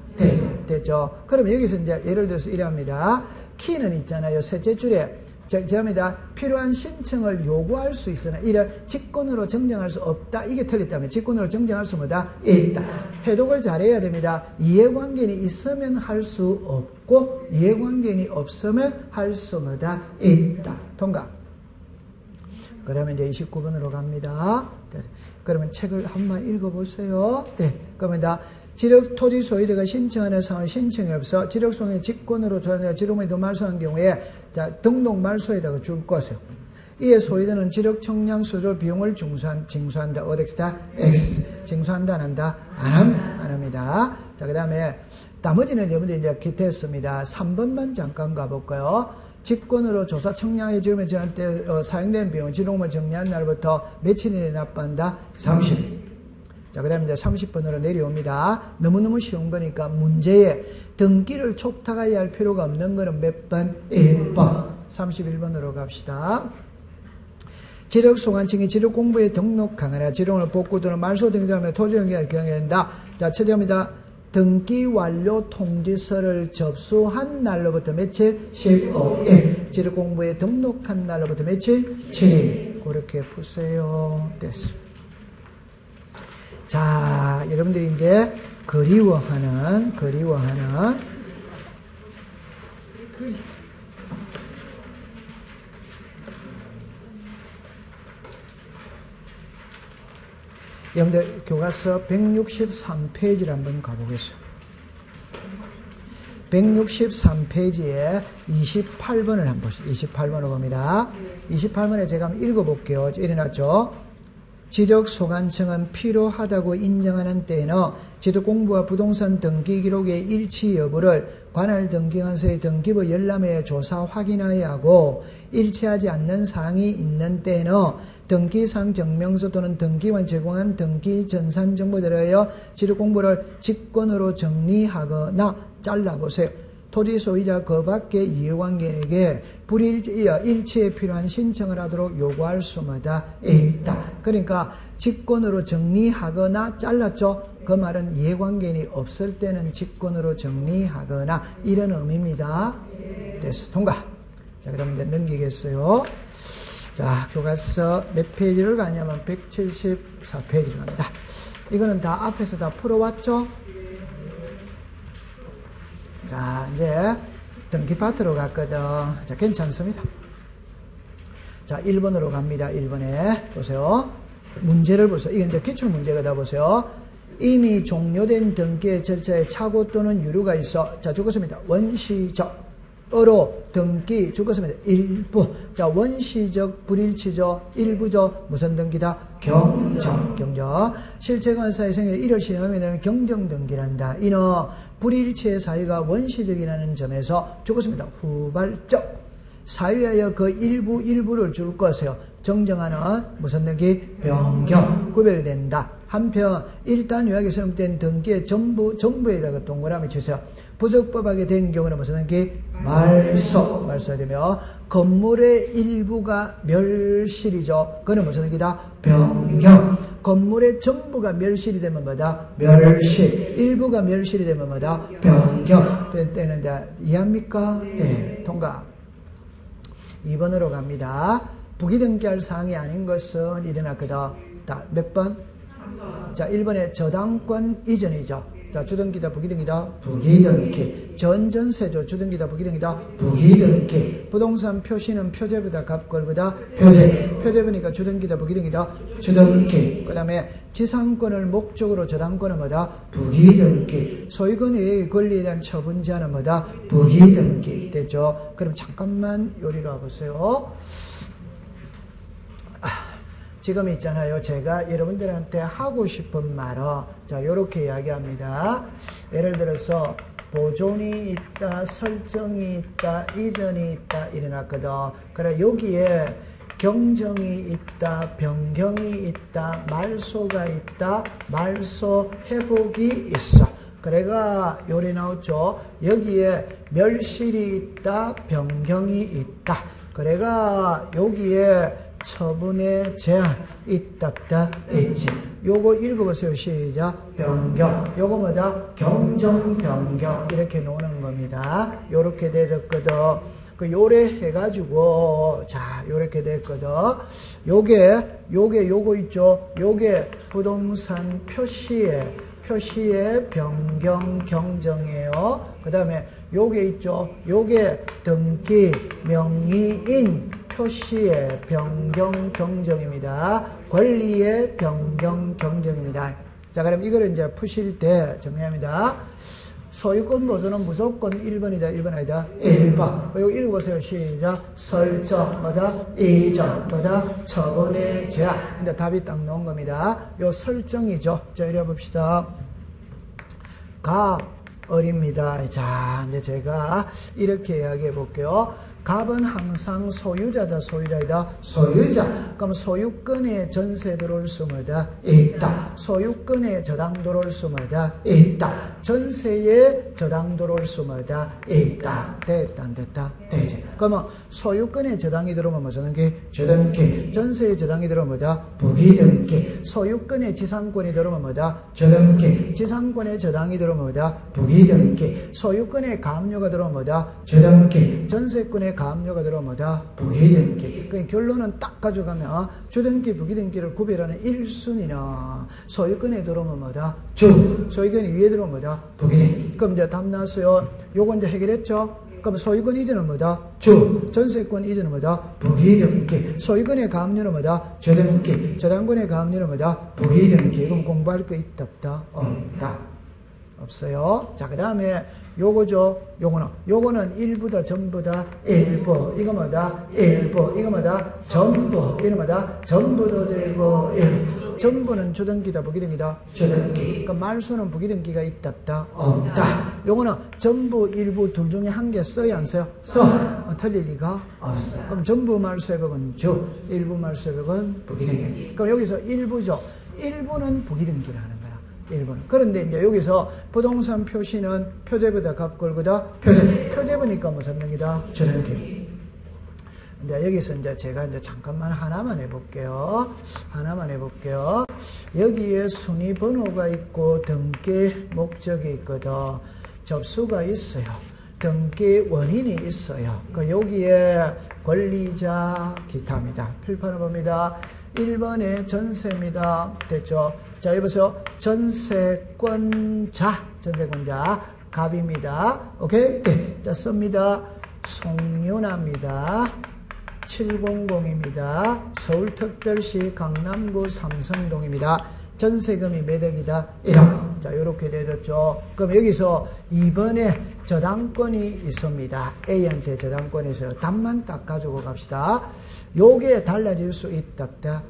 됐죠. 그럼 여기서 이제 예를 들어서 이랍니다. 키는 있잖아요. 셋째 줄에 제합니다. 필요한 신청을 요구할 수 있으나 이를 직권으로 정정할 수 없다. 이게 틀렸다면 직권으로 정정할 수마다 있다. 해독을 잘해야 됩니다. 이해관계인이 있으면 할 수 없고 이해관계인이 없으면 할 수마다 있다. 통과. 그 다음에 이제 29번으로 갑니다. 네. 그러면 책을 한번 읽어보세요. 네. 그러면 지력 토지 소유자가 신청하는 사항을 신청이 없어 지력소관청의 직권으로 전해 지력공부에 말소한 경우에 자 등록 말소에다가 줄 것이요. 이에 소유자는 지력 청량 수수료 비용을 징수한다. 어덱스다? X. 징수한다 안 한다? 안 합니다. 자, 그 다음에 나머지는 여러분들이 이제 기태했습니다. 3번만 잠깐 가볼까요? 직권으로 조사 청량에 지금에 저한테 사용된 비용 지록물 정리한 날부터 며칠이나 납부한다? 30일. 자, 그 다음에 이제 30번으로 내려옵니다. 너무너무 쉬운 거니까 문제에 등기를 촉탁하여야 할 필요가 없는 거는 몇 번? 1번. 31번으로 갑시다. 지력소관청이 지력공부에 등록하거나 지력을 복구 또는 말소 등기하며 토지연계가 경영된다. 자, 처리합니다. 등기 완료 통지서를 접수한 날로부터 며칠? 15일. 지력공부에 등록한 날로부터 며칠? 7일. 그렇게 푸세요. 됐습니다. 자, 여러분들이 이제 그리워하는 여러분들 교과서 163페이지를 한번 가보겠습니다. 163페이지에 28번을 한번 보시죠. 28번을 봅니다. 28번에 제가 한번 읽어볼게요. 이래놨죠. 지적소관청은 필요하다고 인정하는 때에는 지적공부와 부동산 등기 기록의 일치 여부를 관할 등기관서의 등기부 열람회에 조사 확인하여야 하고, 일치하지 않는 사항이 있는 때에는 등기상 증명서 또는 등기관 제공한 등기 전산 정보들에 의하여 지적공부를 직권으로 정리하거나 잘라보세요. 토지 소유자 그 밖의 이해관계에게 일치에 필요한 신청을 하도록 요구할 수마다 있다. 그러니까 직권으로 정리하거나 잘랐죠. 그 말은 이해관계인이 없을 때는 직권으로 정리하거나 이런 의미입니다. 됐어. 통과. 자, 그럼 이제 넘기겠어요. 자, 교과서 몇 페이지를 가냐면 174페이지를 갑니다. 이거는 다 앞에서 다 풀어왔죠? 자, 이제 등기 파트로 갔거든. 자, 괜찮습니다. 자, 1번으로 갑니다. 1번에 보세요. 문제를 보세요. 이게 이제 기출 문제가 보세요. 이미 종료된 등기의 절차에 착오 또는 유류가 있어. 자, 죽었습니다. 원시적 어로 등기 죽었습니다. 일부. 자, 원시적 불일치적 일부적 무슨 등기다? 경정. 실체관사의 생일에 1월 시행하면 경정등기란다. 이는 불일치의 사유가 원시적이라는 점에서 죽었습니다. 후발적. 사유하여 그 일부를 줄 것이요. 정정하는 무슨 등기? 변경. 구별된다. 한편 일단 요약에 수렴된 등기의 전부에다가 동그라미 치세요. 부적법하게 된 경우는 무슨 등기? 말소가 되며, 건물의 일부가 멸실이죠. 그건 무슨 등기다? 변경. 건물의 전부가 멸실이 되면 뭐다? 멸실. 일부가 멸실이 되면 뭐다? 변경. 되는데 이해합니까? 네, 통과. 2번으로 갑니다. 부기등기할 사항이 아닌 것은 일어났거든. 몇 번? 자, 1번에 저당권 이전이죠. 자, 주등기다, 부기등기다, 부기등기. 전전세죠. 주등기다, 부기등기다, 부기등기. 부동산 표시는 표제보다 값 걸거다, 표제. 표제보니까 주등기다, 부기등기다, 주등기. 그 다음에 지상권을 목적으로 저당권은 뭐다? 부기등기. 소유권의 권리에 대한 처분 제한은 뭐다? 부기등기. 됐죠? 그럼 잠깐만 요리로 와보세요. 지금 있잖아요. 제가 여러분들한테 하고 싶은 말은 자, 요렇게 이야기합니다. 예를 들어서 보존이 있다, 설정이 있다, 이전이 있다 이래놨거든. 그래 여기에 경정이 있다, 변경이 있다, 말소가 있다, 말소 회복이 있어. 그래가 요리 나오죠. 여기에 멸실이 있다, 변경이 있다. 그래가 여기에 처분의 제한 있다 있지. 요거 읽어보세요. 시작. 변경. 요거 뭐다? 경정 변경 이렇게 노는 겁니다. 요렇게 되었거든. 그 요래 해가지고 자 요렇게 됐거든. 요거 있죠. 요게 부동산 표시의 변경 경정이에요. 그 다음에 요게 있죠. 요게 등기 명의인 표시의 변경 경정입니다. 권리의 변경 경정입니다. 자, 그럼 이거를 이제 푸실 때 정리합니다. 소유권 보존은 무조건 1번이다, 1번 아니다. 1번. 이거 읽어보세요. 시작. 설정, 뭐다? 이전, 뭐다? 처분의 제한. 근데 답이 딱 나온 겁니다. 요 설정이죠. 자, 이래 봅시다. 어립니다. 자, 이제 제가 이렇게 이야기해 볼게요. 갑은 항상 소유자다, 소유자이다, 소유자. 그럼 소유권에 전세 들어올 수마다 있다. 소유권에 저당 들어올 수마다 있다. 전세에 저당 들어올 수마다 있다. 됐다, 안 됐다? 되지. 그러면 소유권에 저당이 들어오면 무슨 게? 저등기. 전세에 저당이 들어오면 뭐다? 부기등기. 소유권에 지상권이 들어오면 뭐다? 저등기. 지상권에 저당이 들어오면 뭐다? 부기등기. 소유권에 가압류가 들어오면 뭐다? 저등기. 전세권에 가압류가 들어오면 뭐다? 부기등기. 그 결론은 딱 가져가면 주등기, 부기등기를 구별하는 1순위는 소유권에 들어오면 뭐다? 주. 소유권이 위에 들어오면 뭐다? 부기등기. 그럼 이제 답 나왔어요. 요거 이제 해결했죠? 그럼 소유권 이전은 뭐다? 주. 전세권 이전은 뭐다? 부기등기. 소유권의 가압류는 뭐다? 저등기. 저당권의 가압류는 뭐다? 부기등기. 그럼 공부할 거 있다 없다? 없다. 없어요. 자, 그 다음에 요거죠. 요거는 일부다, 전부다, 일부. 이거 뭐다? 일부. 이거 뭐다? 전부. 이거 뭐다? 전부도 되고, 일부. 전부는 주등기다, 부기등기다? 주등기. 그 말수는 부기등기가 있다, 없다? 없다. 요거는 전부, 일부 둘 중에 한 개 써요, 안 써요? 써. 틀릴 리가 없어요. 그럼 전부 말수의 벽은 주, 일부 말수의 벽은 부기등기. 그럼 여기서 일부죠. 일부는 부기등기라는 거야. 일부는. 그런데 이제 여기서 부동산 표시는 표제보다 값걸보다 표제보니까 무슨 명이다? 주등기. 이제 여기서 이제 제가 이제 잠깐만 하나만 해볼게요. 여기에 순위 번호가 있고 등기 목적이 있거든. 접수가 있어요. 등기 원인이 있어요. 그 여기에 권리자 기타입니다. 필판을 봅니다. 1번에 전세입니다. 됐죠? 자, 여기서 전세권자 갑입니다. 오케이? 네. 자, 씁니다. 송윤아입니다. 700입니다. 서울특별시 강남구 삼성동입니다. 전세금이 몇 억이다? 1억. 자, 요렇게 되었죠. 그럼 여기서 2번에 저당권이 있습니다. A한테 저당권이 있어요. 답만 딱 가지고 갑시다. 요게 달라질 수 있다.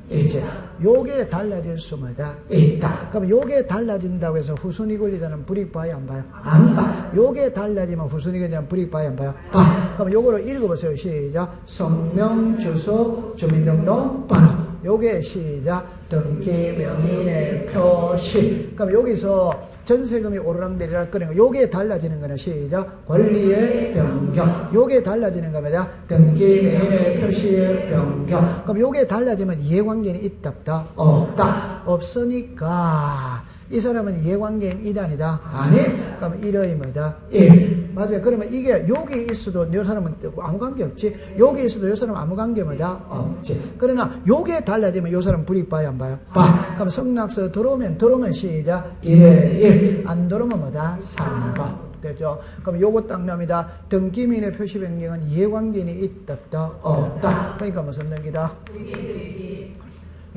이제 요게 달라질 수마다 있다. 그럼 요게 달라진다고 해서 후순위 권리자는 불이익 봐야 안 봐요? 안 봐. 요게 달라지면 후순위 권리자는 불이익 봐야 안 봐요? 봐. 그럼 요거를 읽어보세요. 시작. 성명, 주소, 주민등록번호. 요게 시작. 등기 명인의 표시. 그럼 여기서 전세금이 오르락내리락 거리는 거. 요게 달라지는 거는 시작. 권리의 변경. 요게 달라지는 겁니다. 등기 명인의 표시의 변경. 그럼 요게 달라지면 이해관계는 있다 없다? 없다. 없으니까 이 사람은 이해관계인 이단이다? 아니. 그럼 1의 뭐다? 1. 맞아요. 그러면 이게 여기 있어도 이 사람은 아무 관계 없지. 여기 있어도 이 사람은 아무 관계 뭐다? 없지. 그러나 요게 달라지면 이 사람은 불이익 봐야 안 봐요? 봐. 그럼 성락서 들어오면 시작. 1의 1. 안 들어오면 뭐다? 3번. 되죠? 그럼 요거 딱 납니다. 등기민의 표시 변경은 이해관계인이 있다 없다? 없다. 그러니까 무슨 등기다?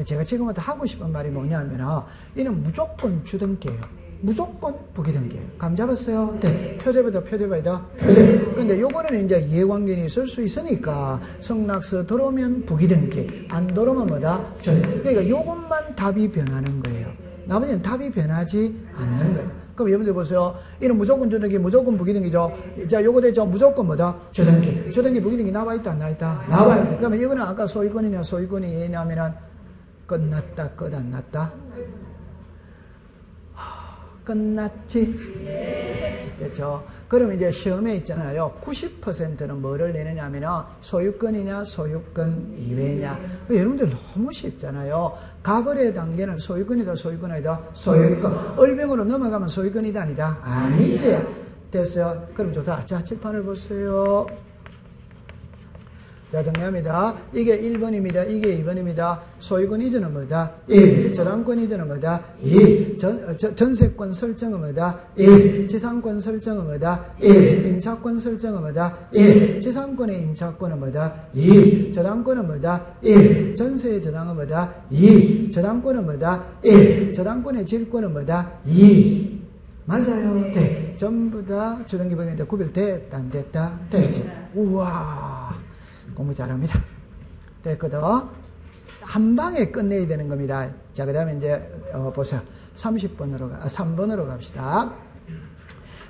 제가 지금부터 하고 싶은 말이 뭐냐면 이는 무조건 주등기예요. 무조건 부기등기예요. 감 잡았어요? 네. 표제보다 표제. 근데 요거는 이제 이해관계인이 있을 수 있으니까 성락서 들어오면 부기등기, 안 들어오면 뭐다? 그러니까 요것만 답이 변하는 거예요. 나머지는 답이 변하지 않는 거예요. 그럼 여러분들 보세요. 이는 무조건 주등기, 무조건 부기등기죠. 자, 요거 되죠. 무조건 뭐다? 주등기. 주등기, 부기등기 나와있다, 안 나와있다? 나와있다. 그러면 이거는 아까 소유권이냐, 소유권이 얘냐면은 끝났다, 끝 안 났다? 끝났지? 됐죠? 그럼 이제 시험에 있잖아요. 90%는 뭐를 내느냐면 소유권이냐, 소유권 이외냐. 여러분들 너무 쉽잖아요. 가벌의 단계는 소유권이다, 소유권 아니다? 소유권. 얼병으로 넘어가면 소유권이다, 아니다? 아니지? 됐어요? 그럼 좋다. 자, 칠판을 보세요. 자, 정리합니다. 이게 1번입니다. 이게 2번입니다. 소유권 이전은 뭐다? 1. 저당권 이전은 뭐다? 2. 전세권 설정은 뭐다? 1. 지상권 설정은 뭐다? 1. 임차권 설정은 뭐다? 1. 지상권의 임차권은 뭐다? 2. 저당권은 뭐다? 1. 전세의 저당은 뭐다? 2. 저당권은 뭐다? 1. 저당권의 질권은 뭐다? 2. 맞아요. 네. 전부 다 주등기 부기등기 구별됐다, 안 됐다? 되지. 우와. 공부 잘합니다. 됐거든. 한 방에 끝내야 되는 겁니다. 자, 그 다음에 이제, 보세요. 3번으로 갑시다.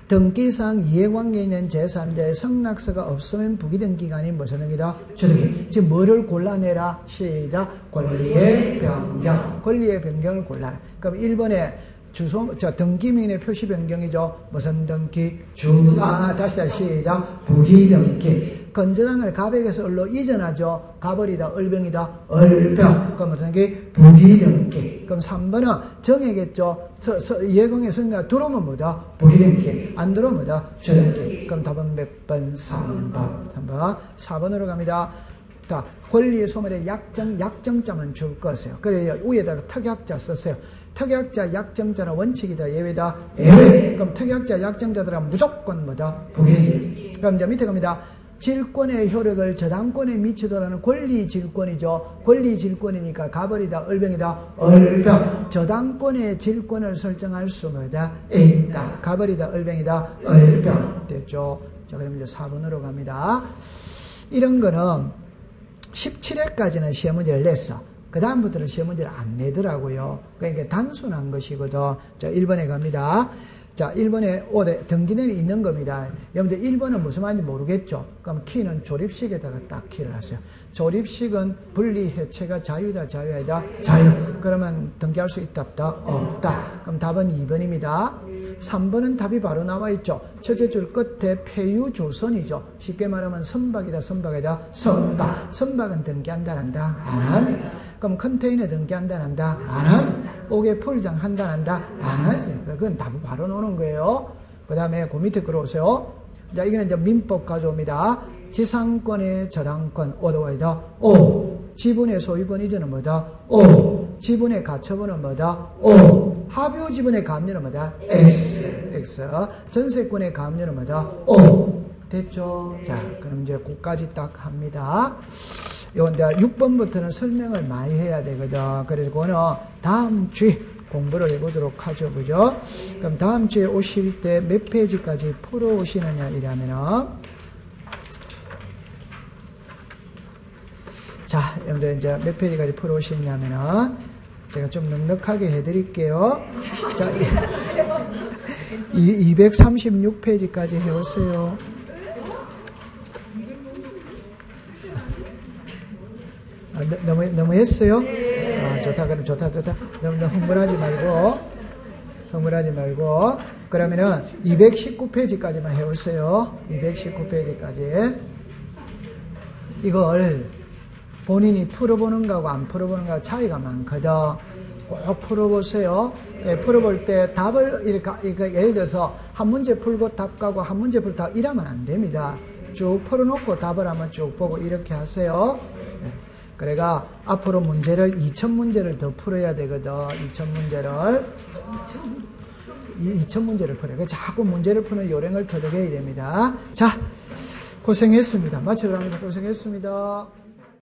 등기상 이해관계 있는 제3자의 성락서가 없으면 부기등기가 아닌 무슨 등기다? 주등기. 지금 뭐를 골라내라? 시작. 권리의 변경. 권리의 변경을 골라라. 그럼 1번에 등기민의 표시 변경이죠. 무슨 등기? 다시 시작. 부기등기. 건전항을 갑에게서 을로 이전하죠. 갑을이다, 을병이다, 을병. 그럼 무슨 게? 부기등기. 그럼 3번은 정액겠죠. 예공의 승리가 들어오면 뭐다? 부기등기. 안 들어오면 뭐다? 주등기. 그럼 답은 몇 번? 3번. 4번으로 갑니다. 자, 권리의 소멸의 약정자만 줄 것이에요. 그래서 위에다가 특약자 썼어요. 특약자, 약정자는 원칙이다, 예외다, 예외. 그럼 특약자, 약정자들은 무조건 뭐다? 부기등기. 그럼 이제 밑에 갑니다. 질권의 효력을 저당권에 미치도라는 권리질권이죠. 권리질권이니까 가벌이다, 을병이다, 을병. 저당권의 질권을 설정할 수 뭐다? 있다. 가벌이다, 을병이다, 을병. 됐죠. 자, 그럼 이제 4번으로 갑니다. 이런 거는 17회까지는 시험 문제를 냈어. 그 다음부터는 시험 문제를 안 내더라고요. 그러니까 단순한 것이거든. 자, 1번에 갑니다. 자, 1번에 오대 등기내는 있는 겁니다. 여러분들 1번은 무슨 말인지 모르겠죠? 그럼 키는 조립식에다가 딱 키를 하세요. 조립식은 분리 해체가 자유다, 자유아니다, 자유. 그러면 등기할 수 있다, 없다? 없다. 그럼 답은 2번입니다. 3번은 답이 바로 나와 있죠. 첫째 줄 끝에 폐유조선이죠. 쉽게 말하면 선박이다, 선박이다, 선박. 선박은 등기한다, 한다? 안 합니다. 그럼 컨테이너 등기한다, 한다? 안 합니다. 옥에 풀장 한다, 한다? 안 하지. 그건 답이 바로 나오는 거예요. 그 다음에 그 밑에 끌어오세요. 자, 이거는 이제 민법 가져옵니다. 지상권의 저당권, 오도와이다, 오. 지분의 소유권 이전은 뭐다? 오. 지분의 가처분은 뭐다? 오. 합유 지분의 가압류는 뭐다? X. 전세권의 가압류는 뭐다? O. 됐죠? 자, 그럼 이제 그까지 딱 합니다. 요, 이제 6번부터는 설명을 많이 해야 되거든. 그래서 그거는 다음 주에 공부를 해보도록 하죠. 그죠? 그럼 다음 주에 오실 때 몇 페이지까지 풀어 오시느냐, 이러면은. 자, 여러분들 이제 몇 페이지까지 풀어 오시냐면은, 제가 좀 넉넉하게 해드릴게요. 자, 236페이지까지 해오세요. 아, 너무 했어요? 아, 좋다. 그럼 좋다. 너무 흥분하지 말고. 그러면은 219페이지까지만 해오세요. 219페이지까지. 이걸 본인이 풀어보는 거하고 안 풀어보는 거하고 차이가 많거든. 꼭 풀어보세요. 예, 풀어볼 때 답을 이렇게 예를 들어서 한 문제 풀고 답 가고 한 문제 풀고 답 이러면 안 됩니다. 쭉 풀어놓고 답을 한번 쭉 보고 이렇게 하세요. 예, 그래가 앞으로 문제를 2000문제를 더 풀어야 되거든. 2000문제를 풀어요. 자꾸 문제를 푸는 요령을 터득해야 됩니다. 자, 고생했습니다. 마치도록 합니다. 고생했습니다.